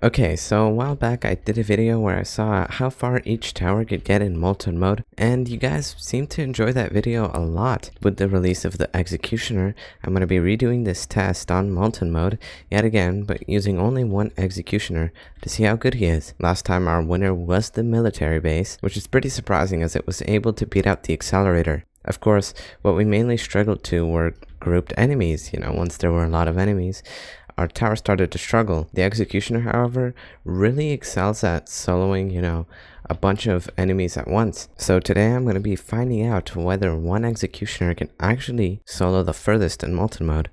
Okay, so a while back I did a video where I saw how far each tower could get in Molten mode, and you guys seem to enjoy that video a lot. With the release of the Executioner, I'm going to be redoing this test on Molten mode yet again, but using only one Executioner to see how good he is. Last time our winner was the military base, which is pretty surprising as it was able to beat out the Accelerator. Of course, what we mainly struggled to were grouped enemies. Once there were a lot of enemies, our tower started to struggle. The Executioner, however, really excels at soloing, a bunch of enemies at once. So today I'm going to be finding out whether one Executioner can actually solo the furthest in Molten mode.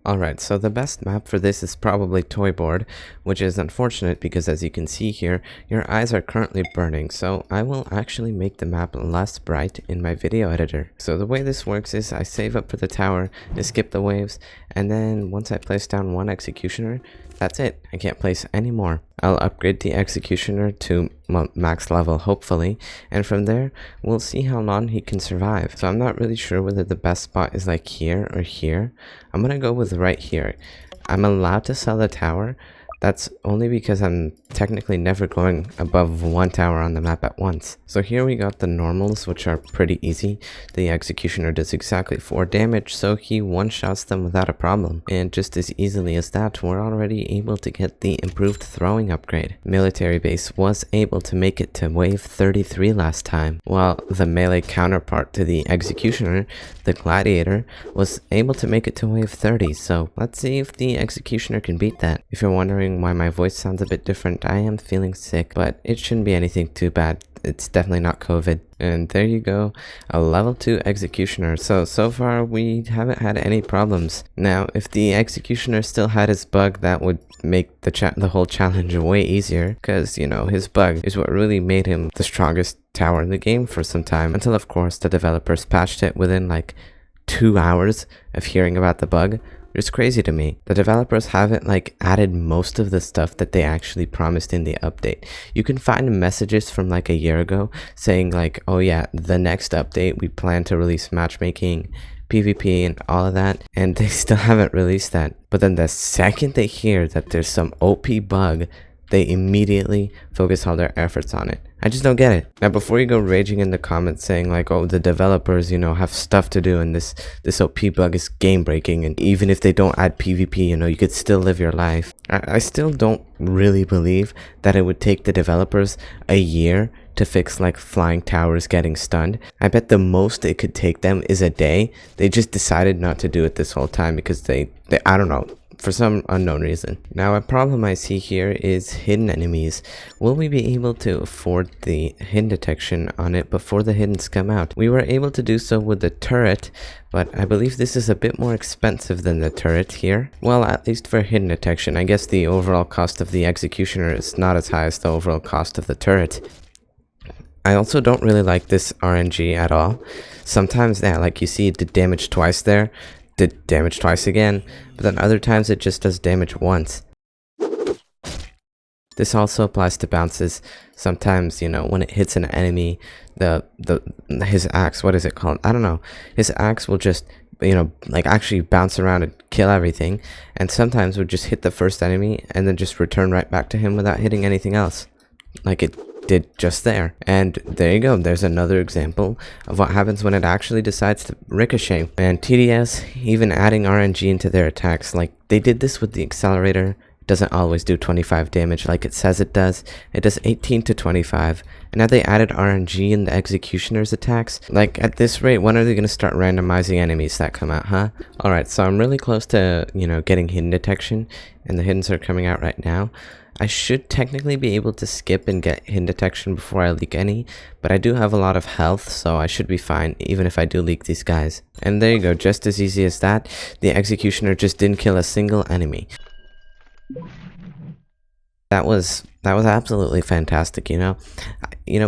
Alright, so the best map for this is probably Toy Board, which is unfortunate because as you can see here, your eyes are currently burning, so I will actually make the map less bright in my video editor. So the way this works is I save up for the tower, I skip the waves, and then once I place down one Executioner, that's it. I can't place any more. I'll upgrade the Executioner to max level, hopefully, and from there, we'll see how long he can survive. So I'm not really sure whether the best spot is like here or here. I'm gonna go with right here. I'm allowed to sell the tower. That's only because I'm technically never going above one tower on the map at once. So here we got the normals, which are pretty easy. The Executioner does exactly 4 damage, so he one-shots them without a problem. And just as easily as that, we're already able to get the improved throwing upgrade. Military base was able to make it to wave 33 last time, while the melee counterpart to the Executioner, the Gladiator, was able to make it to wave 30. So let's see if the Executioner can beat that. If you're wondering why my voice sounds a bit different, I am feeling sick, but it shouldn't be anything too bad. It's definitely not COVID. And there you go, a level 2 Executioner. So far we haven't had any problems. Now, if the Executioner still had his bug, that would make the whole challenge way easier, because, his bug is what really made him the strongest tower in the game for some time, until of course the developers patched it within like 2 hours of hearing about the bug. It's crazy to me. The developers haven't added most of the stuff that they actually promised in the update. You can find messages from a year ago saying oh yeah, the next update we plan to release matchmaking, PvP and all of that, and they still haven't released that. But then the second they hear that there's some OP bug, they immediately focus all their efforts on it. I just don't get it. Now, before you go raging in the comments saying oh, the developers, have stuff to do and this OP bug is game breaking, and even if they don't add PvP, you could still live your life. I still don't really believe that it would take the developers a year to fix flying towers getting stunned. I bet the most it could take them is a day. They just decided not to do it this whole time because they I don't know, for some unknown reason. Now, a problem I see here is hidden enemies. Will we be able to afford the hidden detection on it before the hiddens come out? We were able to do so with the turret, but I believe this is a bit more expensive than the turret here. Well, at least for hidden detection. I guess the overall cost of the Executioner is not as high as the overall cost of the turret. I also don't really like this RNG at all. Sometimes, yeah, you see it did damage twice there, did damage twice again, but then other times it just does damage once. This also applies to bounces. Sometimes, when it hits an enemy, his axe, what is it called? I don't know. His axe will just, actually bounce around and kill everything, and sometimes would just hit the first enemy and then just return right back to him without hitting anything else, like it did just there. And there you go, there's another example of what happens when it actually decides to ricochet. And TDS even adding RNG into their attacks, they did this with the Accelerator. It doesn't always do 25 damage like it says it does. It does 18 to 25, and now they added RNG in the Executioner's attacks. At this rate, when are they going to start randomizing enemies that come out, huh? Alright, so I'm really close to getting hidden detection, and the hiddens are coming out right now. I should technically be able to skip and get hidden detection before I leak any, but I do have a lot of health, so I should be fine even if I do leak these guys. And there you go, just as easy as that, the Executioner just didn't kill a single enemy. That was absolutely fantastic,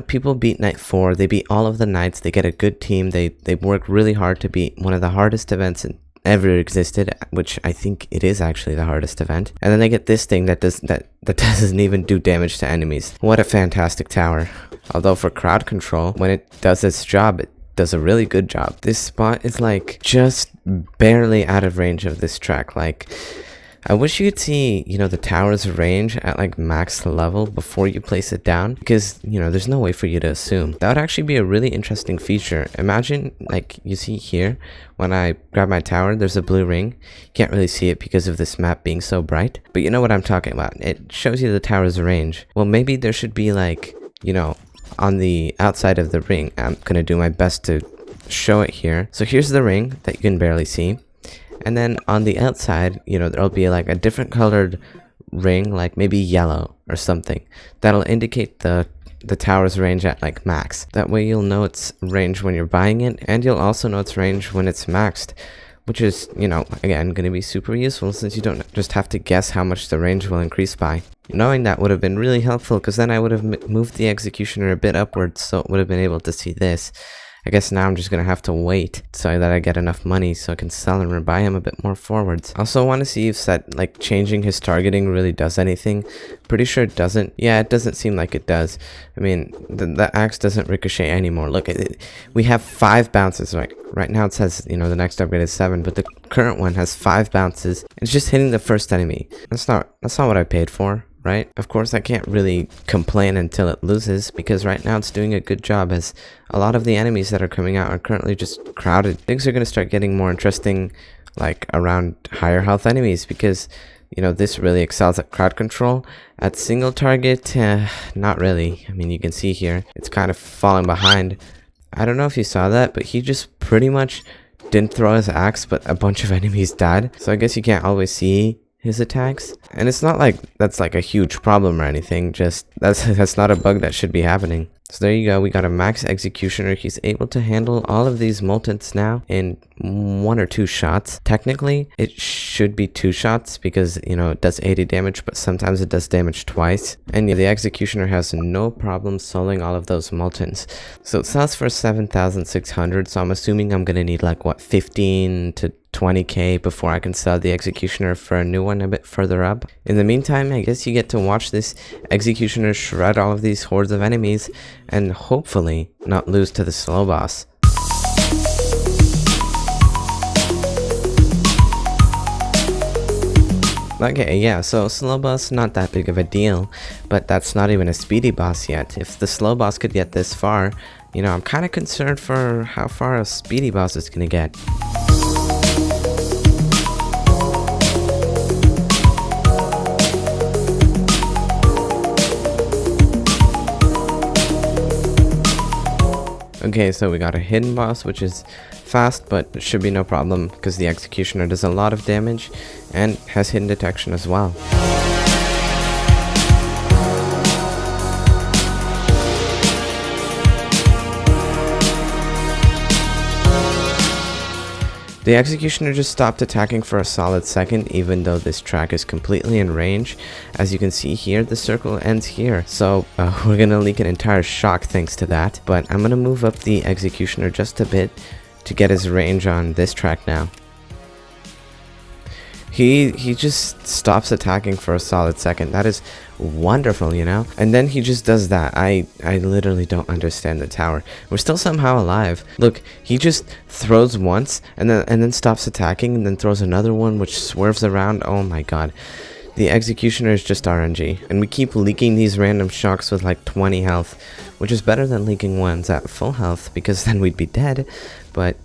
people beat Night 4, they beat all of the nights, they get a good team, they work really hard to beat one of the hardest events ever existed, which I think it is actually the hardest event, and then they get this thing that doesn't even do damage to enemies. What a fantastic tower. Although for crowd control, when it does its job, it does a really good job. This spot is like just barely out of range of this track. Like, I wish you could see, the tower's range at like max level before you place it down, because, there's no way for you to assume. That would actually be a really interesting feature. Imagine, like, you see here, when I grab my tower, there's a blue ring. You can't really see it because of this map being so bright, but you know what I'm talking about. It shows you the tower's range. Well, maybe there should be like, on the outside of the ring. I'm gonna do my best to show it here. So here's the ring that you can barely see. And then on the outside, there'll be like a different colored ring, like maybe yellow or something. That'll indicate the tower's range at like max. That way you'll know its range when you're buying it, and you'll also know its range when it's maxed. Which is, again, going to be super useful since you don't just have to guess how much the range will increase by. Knowing that would have been really helpful, because then I would have moved the Executioner a bit upwards, so it would have been able to see this. I guess now I'm just going to have to wait so that I get enough money so I can sell and rebuy him a bit more forwards. Also want to see if changing his targeting really does anything. Pretty sure it doesn't. Yeah, it doesn't seem like it does. I mean, the axe doesn't ricochet anymore. Look, we have 5 bounces. Right now it says, the next upgrade is 7, but the current one has 5 bounces. It's just hitting the first enemy. That's not what I paid for. Right? Of course, I can't really complain until it loses, because right now it's doing a good job, as a lot of the enemies that are coming out are currently just crowded. Things are going to start getting more interesting, like around higher health enemies, because, this really excels at crowd control. At single target, not really. I mean, you can see here, it's kind of falling behind. I don't know if you saw that, but he just pretty much didn't throw his axe, but a bunch of enemies died. So I guess you can't always see his attacks, and it's not like that's like a huge problem or anything, just that's not a bug that should be happening. So there you go, we got a max Executioner. He's able to handle all of these Moltens now in 1 or 2 shots. Technically it should be 2 shots, because it does 80 damage, but sometimes it does damage twice. And the Executioner has no problem soloing all of those Moltens. So it sells for 7,600, so I'm assuming I'm gonna need like what, 15 to 20k before I can sell the Executioner for a new one a bit further up. In the meantime, I guess you get to watch this Executioner shred all of these hordes of enemies and hopefully not lose to the slow boss. Okay, yeah, so slow boss, not that big of a deal, but that's not even a speedy boss yet. If the slow boss could get this far, I'm kind of concerned for how far a speedy boss is gonna get. Okay, so we got a hidden boss, which is fast, but it should be no problem because the Executioner does a lot of damage and has hidden detection as well. The Executioner just stopped attacking for a solid second, even though this track is completely in range. As you can see here, the circle ends here, so we're gonna leak an entire shock thanks to that. But I'm gonna move up the Executioner just a bit to get his range on this track now. He just stops attacking for a solid second. That is wonderful, and then he just does that. I literally don't understand the tower. We're still somehow alive. Look, he just throws once and then stops attacking, and then throws another one which swerves around. Oh my god, the Executioner is just RNG, and we keep leaking these random shocks with like 20 health, which is better than leaking ones at full health, because then we'd be dead. But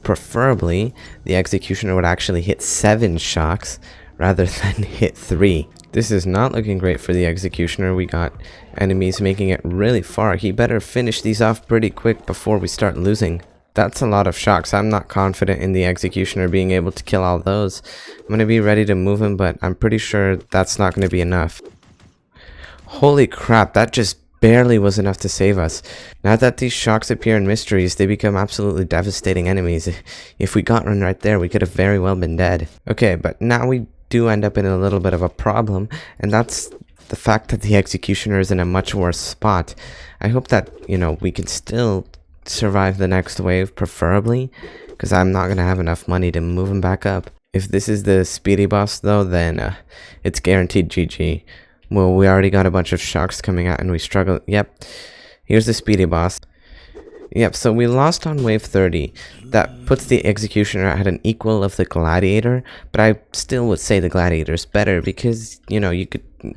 preferably the Executioner would actually hit 7 shocks rather than hit 3. This is not looking great for the Executioner. We got enemies making it really far. He better finish these off pretty quick before we start losing. That's a lot of shocks. I'm not confident in the Executioner being able to kill all those. I'm going to be ready to move him, but I'm pretty sure that's not going to be enough. Holy crap, that just barely was enough to save us. Now that these shocks appear in mysteries, they become absolutely devastating enemies. If we got one right there, we could have very well been dead. Okay, but now we do end up in a little bit of a problem, and that's the fact that the Executioner is in a much worse spot. I hope that, we can still survive the next wave, preferably, because I'm not going to have enough money to move him back up. If this is the speedy boss, though, then it's guaranteed GG. Well, we already got a bunch of shocks coming out and we struggle. Yep, here's the speedy boss. Yep, so we lost on wave 30. That puts the Executioner at an equal of the Gladiator, but I still would say the Gladiator's better because, you know,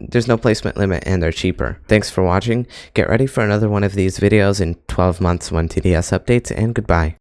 there's no placement limit and they're cheaper. Thanks for watching. Get ready for another one of these videos in 12 months when TDS updates, and goodbye.